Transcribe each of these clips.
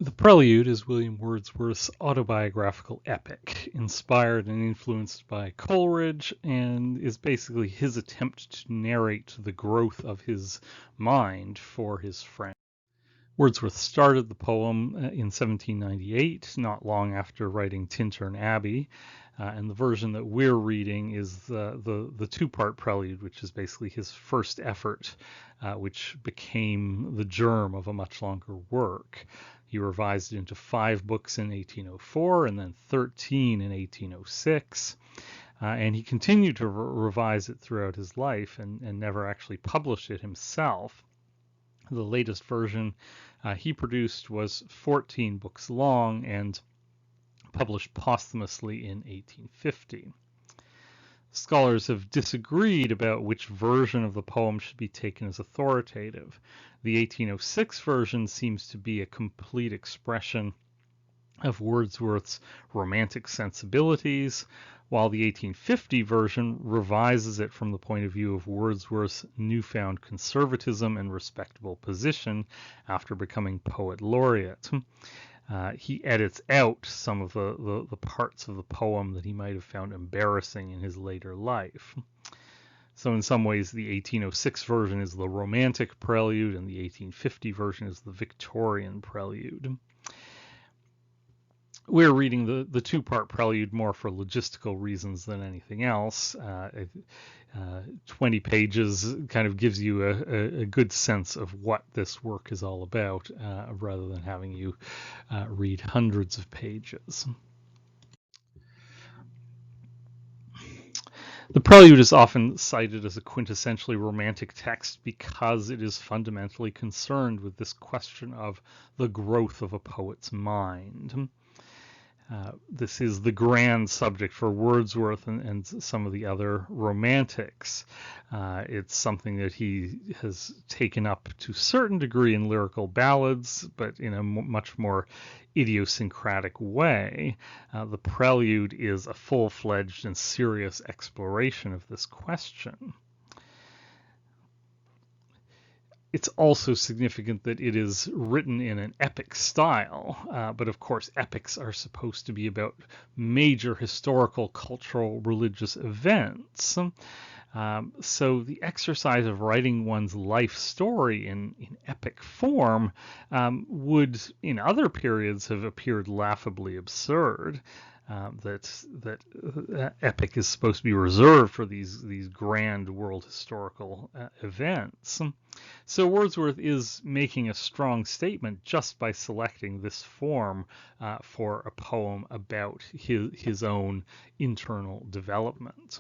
The Prelude is William Wordsworth's autobiographical epic, inspired and influenced by Coleridge, and is basically his attempt to narrate the growth of his mind for his friend. Wordsworth started the poem in 1798, not long after writing Tintern Abbey, and the version that we're reading is the two-part prelude, which is basically his first effort, which became the germ of a much longer work. He revised it into 5 books in 1804 and then 13 in 1806. And he continued to revise it throughout his life and never actually published it himself. The latest version he produced was 14 books long and published posthumously in 1850. Scholars have disagreed about which version of the poem should be taken as authoritative. The 1806 version seems to be a complete expression of Wordsworth's romantic sensibilities, while the 1850 version revises it from the point of view of Wordsworth's newfound conservatism and respectable position after becoming poet laureate. He edits out some of the parts of the poem that he might have found embarrassing in his later life. So in some ways, the 1806 version is the romantic prelude, and the 1850 version is the Victorian prelude. We're reading the two-part prelude more for logistical reasons than anything else. 20 pages kind of gives you a good sense of what this work is all about, rather than having you read hundreds of pages. The Prelude is often cited as a quintessentially romantic text because it is fundamentally concerned with this question of the growth of a poet's mind. This is the grand subject for Wordsworth and some of the other romantics. It's something that he has taken up to a certain degree in lyrical ballads, but in a much more idiosyncratic way. The Prelude is a full-fledged and serious exploration of this question. It's also significant that it is written in an epic style, but of course epics are supposed to be about major historical, cultural, religious events. So the exercise of writing one's life story in epic form would, in other periods, have appeared laughably absurd. That epic is supposed to be reserved for these grand world historical events. So Wordsworth is making a strong statement just by selecting this form for a poem about his own internal development.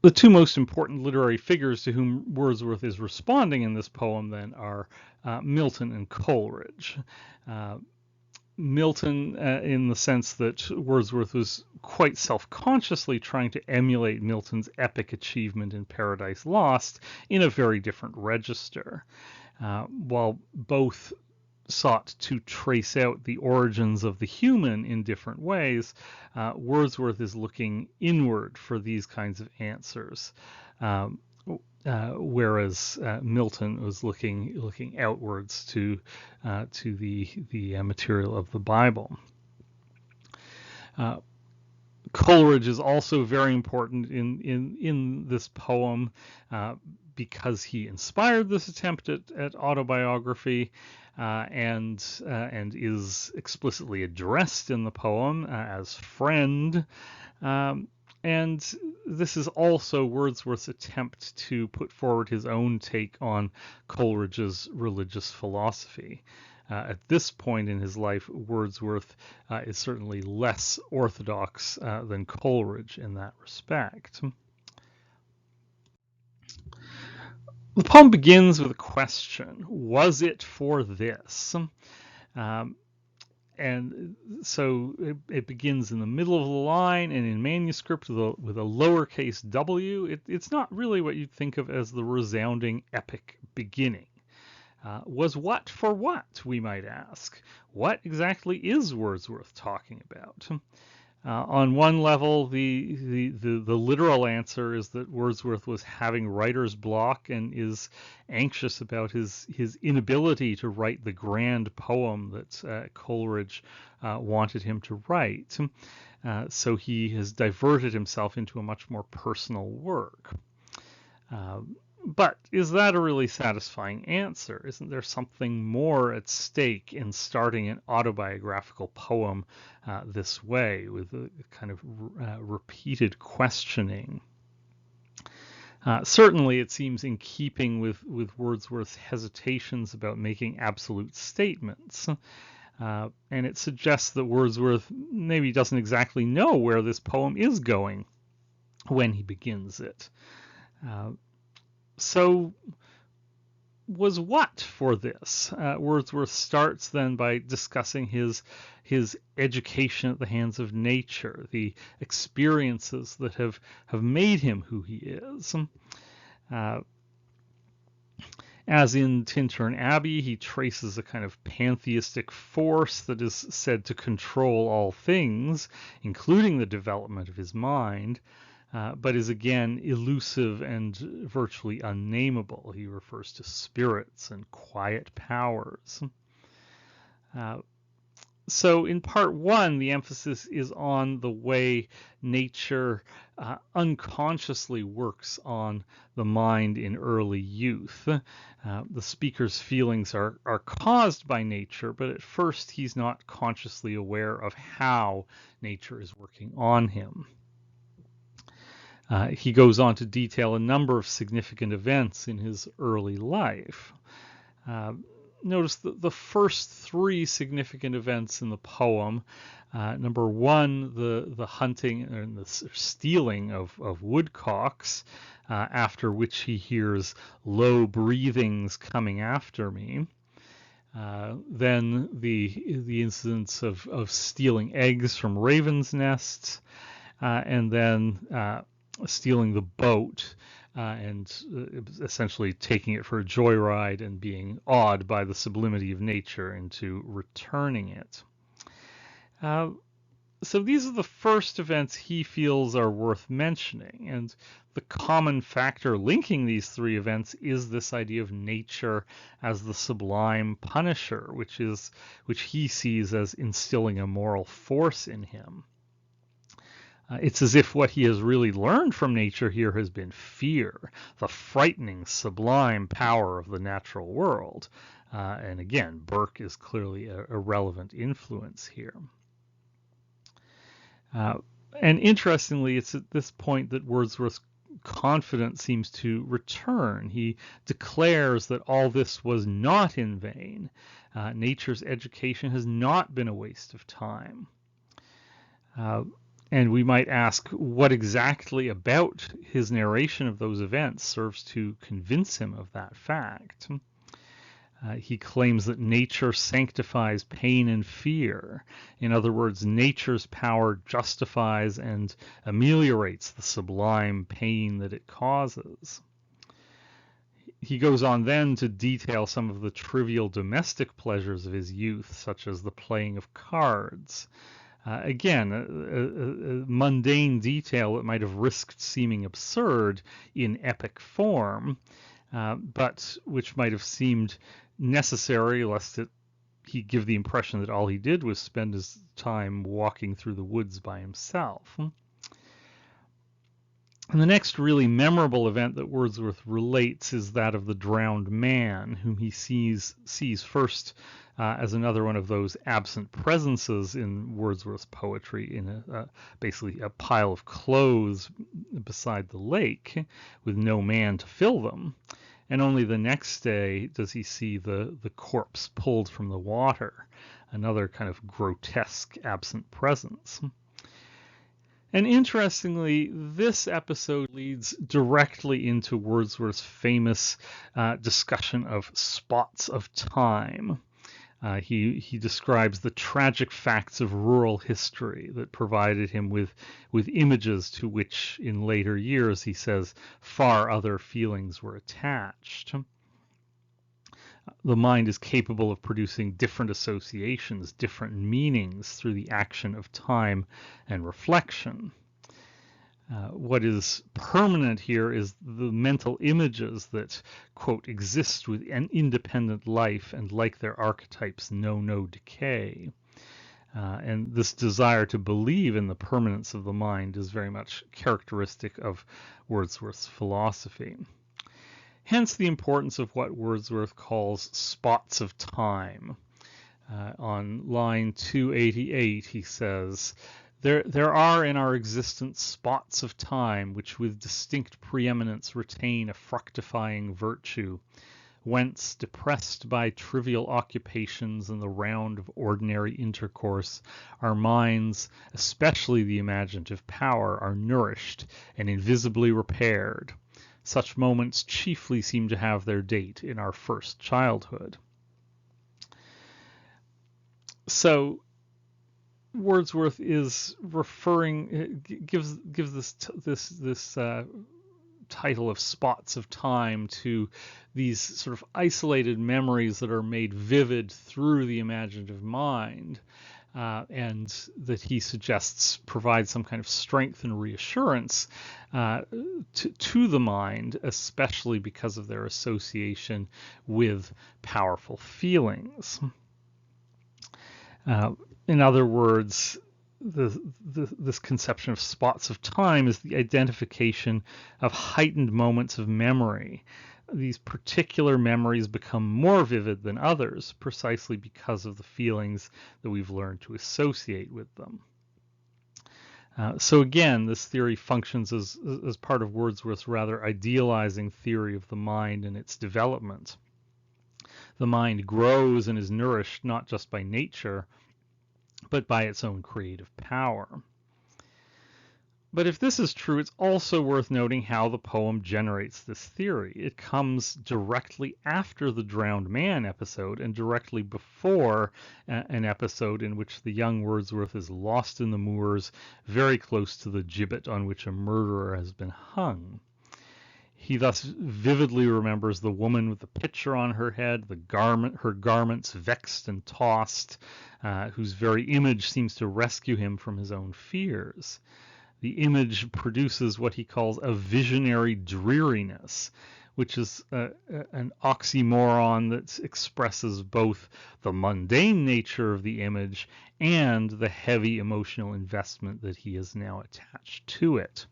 The two most important literary figures to whom Wordsworth is responding in this poem then are Milton and Coleridge. Milton, in the sense that Wordsworth was quite self-consciously trying to emulate Milton's epic achievement in Paradise Lost in a very different register. While both sought to trace out the origins of the human in different ways, Wordsworth is looking inward for these kinds of answers, whereas Milton was looking outwards to the material of the Bible. Coleridge is also very important in this poem because he inspired this attempt at autobiography, and is explicitly addressed in the poem as friend. And this is also Wordsworth's attempt to put forward his own take on Coleridge's religious philosophy. At this point in his life, Wordsworth is certainly less orthodox than Coleridge in that respect. The poem begins with a question: was it for this? And so it begins in the middle of the line, and in manuscript with a lowercase w. It's not really what you'd think of as the resounding epic beginning. Was what for what, we might ask? What exactly is Wordsworth talking about? On one level, the literal answer is that Wordsworth was having writer's block and is anxious about his inability to write the grand poem that Coleridge wanted him to write. So he has diverted himself into a much more personal work. But is that a really satisfying answer? Isn't there something more at stake in starting an autobiographical poem this way, with a kind of repeated questioning? Certainly, it seems in keeping with Wordsworth's hesitations about making absolute statements. And it suggests that Wordsworth maybe doesn't exactly know where this poem is going when he begins it. So was what for this? Wordsworth starts then by discussing his education at the hands of nature, the experiences that have made him who he is. As in Tintern Abbey, he traces a kind of pantheistic force that is said to control all things, including the development of his mind. But is again elusive and virtually unnameable. He refers to spirits and quiet powers. So in part one, the emphasis is on the way nature unconsciously works on the mind in early youth. The speaker's feelings are caused by nature, but at first he's not consciously aware of how nature is working on him. He goes on to detail a number of significant events in his early life. Notice the first three significant events in the poem. Number one, the hunting and the stealing of woodcocks, after which he hears low breathings coming after me. Then the incidents of stealing eggs from ravens' nests, and then stealing the boat and essentially taking it for a joyride and being awed by the sublimity of nature into returning it. So these are the first events he feels are worth mentioning, and the common factor linking these three events is this idea of nature as the sublime punisher, which he sees as instilling a moral force in him. It's as if what he has really learned from nature here has been fear, the frightening, sublime power of the natural world. And again, Burke is clearly a relevant influence here. And interestingly, it's at this point that Wordsworth's confidence seems to return. He declares that all this was not in vain. Nature's education has not been a waste of time. And we might ask, what exactly about his narration of those events serves to convince him of that fact? He claims that nature sanctifies pain and fear. In other words, nature's power justifies and ameliorates the sublime pain that it causes. He goes on then to detail some of the trivial domestic pleasures of his youth, such as the playing of cards. Again, a mundane detail that might have risked seeming absurd in epic form, but which might have seemed necessary lest he give the impression that all he did was spend his time walking through the woods by himself. And the next really memorable event that Wordsworth relates is that of the drowned man, whom he sees first as another one of those absent presences in Wordsworth's poetry, in basically a pile of clothes beside the lake with no man to fill them. And only the next day does he see the corpse pulled from the water, another kind of grotesque absent presence. And interestingly, this episode leads directly into Wordsworth's famous discussion of spots of time. He describes the tragic facts of rural history that provided him with images to which in later years, he says, far other feelings were attached. The mind is capable of producing different associations, different meanings through the action of time and reflection. What is permanent here is the mental images that, quote, exist with an independent life and, like their archetypes, know no decay. And this desire to believe in the permanence of the mind is very much characteristic of Wordsworth's philosophy. Hence the importance of what Wordsworth calls spots of time. On line 288, he says, There are in our existence spots of time which with distinct preeminence retain a fructifying virtue, whence, depressed by trivial occupations and the round of ordinary intercourse, our minds, especially the imaginative power, are nourished and invisibly repaired. Such moments chiefly seem to have their date in our first childhood. So Wordsworth is gives this title of spots of time to these sort of isolated memories that are made vivid through the imaginative mind, and that he suggests provide some kind of strength and reassurance to the mind, especially because of their association with powerful feelings. In other words, this conception of spots of time is the identification of heightened moments of memory. These particular memories become more vivid than others precisely because of the feelings that we've learned to associate with them. So again, this theory functions as part of Wordsworth's rather idealizing theory of the mind and its development. The mind grows and is nourished not just by nature, but by its own creative power. But if this is true, it's also worth noting how the poem generates this theory. It comes directly after the drowned man episode and directly before an episode in which the young Wordsworth is lost in the moors, very close to the gibbet on which a murderer has been hung. He thus vividly remembers the woman with the pitcher on her head, her garments vexed and tossed, whose very image seems to rescue him from his own fears. The image produces what he calls a visionary dreariness, which is an oxymoron that expresses both the mundane nature of the image and the heavy emotional investment that he has now attached to it.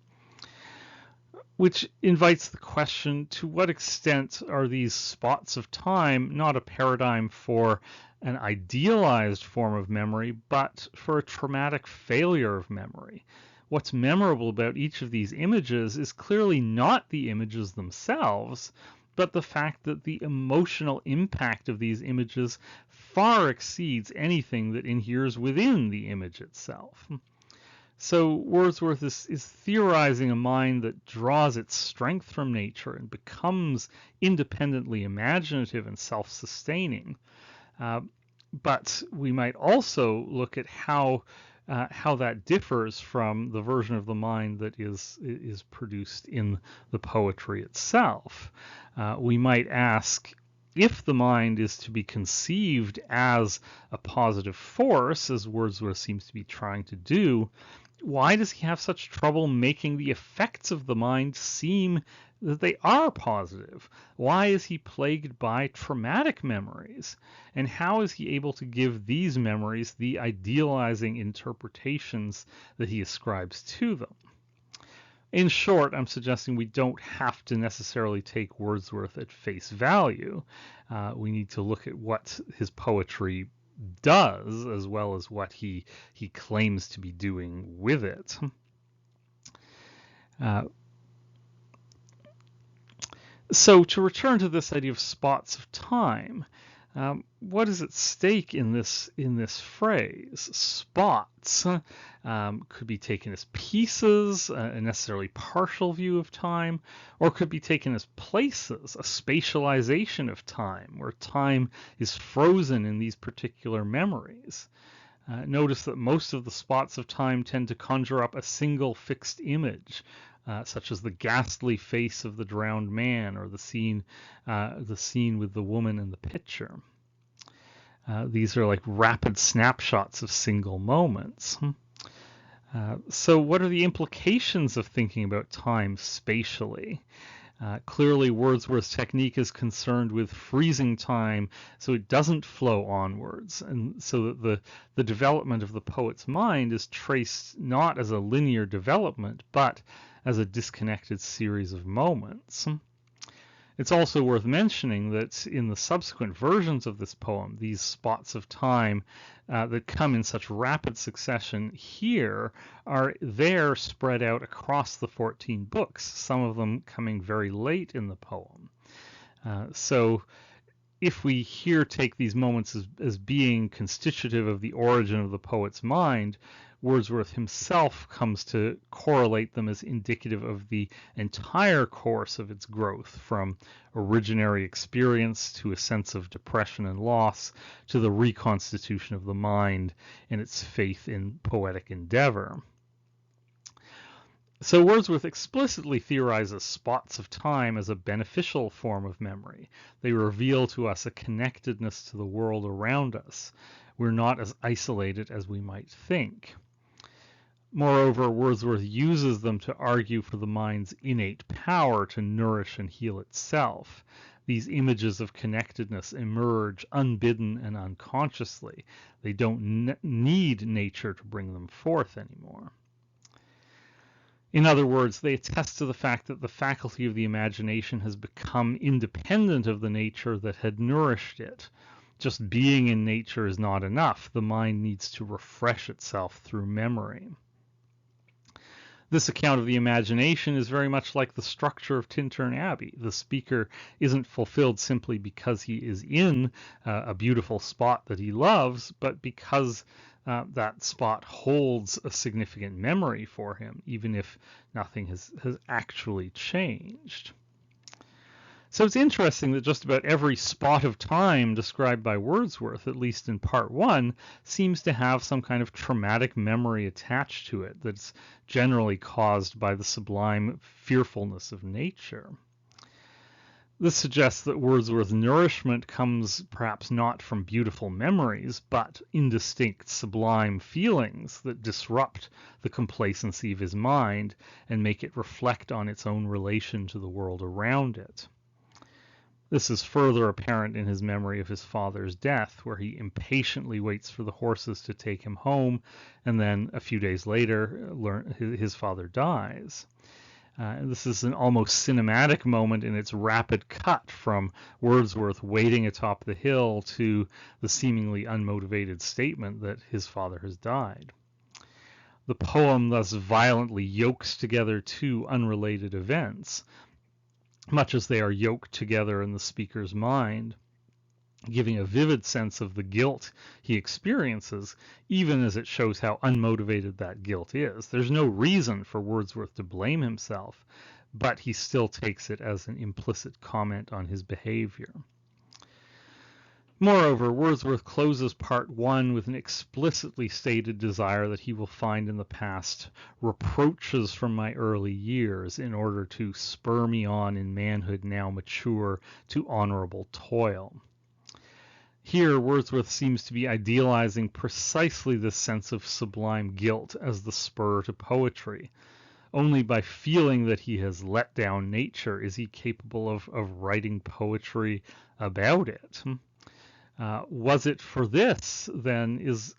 Which invites the question, to what extent are these spots of time not a paradigm for an idealized form of memory, but for a traumatic failure of memory? What's memorable about each of these images is clearly not the images themselves, but the fact that the emotional impact of these images far exceeds anything that inheres within the image itself. So Wordsworth is theorizing a mind that draws its strength from nature and becomes independently imaginative and self-sustaining. But we might also look at how that differs from the version of the mind that is produced in the poetry itself. We might ask, if the mind is to be conceived as a positive force, as Wordsworth seems to be trying to do, why does he have such trouble making the effects of the mind seem that they are positive? Why is he plagued by traumatic memories? And how is he able to give these memories the idealizing interpretations that he ascribes to them? In short, I'm suggesting we don't have to necessarily take Wordsworth at face value. We need to look at what his poetry does as well as what he claims to be doing with it. So to return to this idea of spots of time, what is at stake in this phrase? Spots could be taken as pieces, a necessarily partial view of time, or could be taken as places, a spatialization of time, where time is frozen in these particular memories. Notice that most of the spots of time tend to conjure up a single fixed image, such as the ghastly face of the drowned man or the scene with the woman in the pitcher. These are like rapid snapshots of single moments. So what are the implications of thinking about time spatially? Clearly, Wordsworth's technique is concerned with freezing time so it doesn't flow onwards, and so that the development of the poet's mind is traced not as a linear development, but as a disconnected series of moments. It's also worth mentioning that in the subsequent versions of this poem, these spots of time that come in such rapid succession here are there spread out across the 14 books, some of them coming very late in the poem. So if we here take these moments as being constitutive of the origin of the poet's mind, Wordsworth himself comes to correlate them as indicative of the entire course of its growth, from originary experience to a sense of depression and loss to the reconstitution of the mind and its faith in poetic endeavor. So Wordsworth explicitly theorizes spots of time as a beneficial form of memory. They reveal to us a connectedness to the world around us. We're not as isolated as we might think. Moreover, Wordsworth uses them to argue for the mind's innate power to nourish and heal itself. These images of connectedness emerge unbidden and unconsciously. They don't need nature to bring them forth anymore. In other words, they attest to the fact that the faculty of the imagination has become independent of the nature that had nourished it. Just being in nature is not enough. The mind needs to refresh itself through memory. This account of the imagination is very much like the structure of Tintern Abbey. The speaker isn't fulfilled simply because he is in a beautiful spot that he loves, but because that spot holds a significant memory for him, even if nothing has actually changed. So it's interesting that just about every spot of time described by Wordsworth, at least in part one, seems to have some kind of traumatic memory attached to it that's generally caused by the sublime fearfulness of nature. This suggests that Wordsworth's nourishment comes perhaps not from beautiful memories, but indistinct, sublime feelings that disrupt the complacency of his mind and make it reflect on its own relation to the world around it. This is further apparent in his memory of his father's death, where he impatiently waits for the horses to take him home, and then a few days later, his father dies. This is an almost cinematic moment in its rapid cut from Wordsworth waiting atop the hill to the seemingly unmotivated statement that his father has died. The poem thus violently yokes together two unrelated events, much as they are yoked together in the speaker's mind, giving a vivid sense of the guilt he experiences, even as it shows how unmotivated that guilt is. There's no reason for Wordsworth to blame himself, but he still takes it as an implicit comment on his behavior. Moreover, Wordsworth closes part one with an explicitly stated desire that he will find in the past reproaches from my early years in order to spur me on in manhood now mature to honorable toil. Here, Wordsworth seems to be idealizing precisely this sense of sublime guilt as the spur to poetry. Only by feeling that he has let down nature is he capable of writing poetry about it. Was it for this, then, is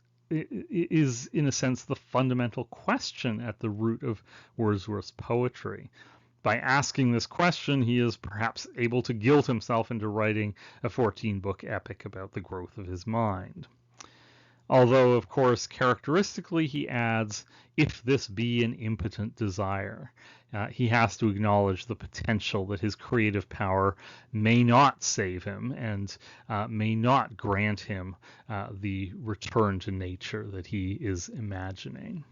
in a sense the fundamental question at the root of Wordsworth's poetry. By asking this question, he is perhaps able to guilt himself into writing a 14-book epic about the growth of his mind. Although, of course, characteristically he adds, if this be an impotent desire. He has to acknowledge the potential that his creative power may not save him and may not grant him the return to nature that he is imagining.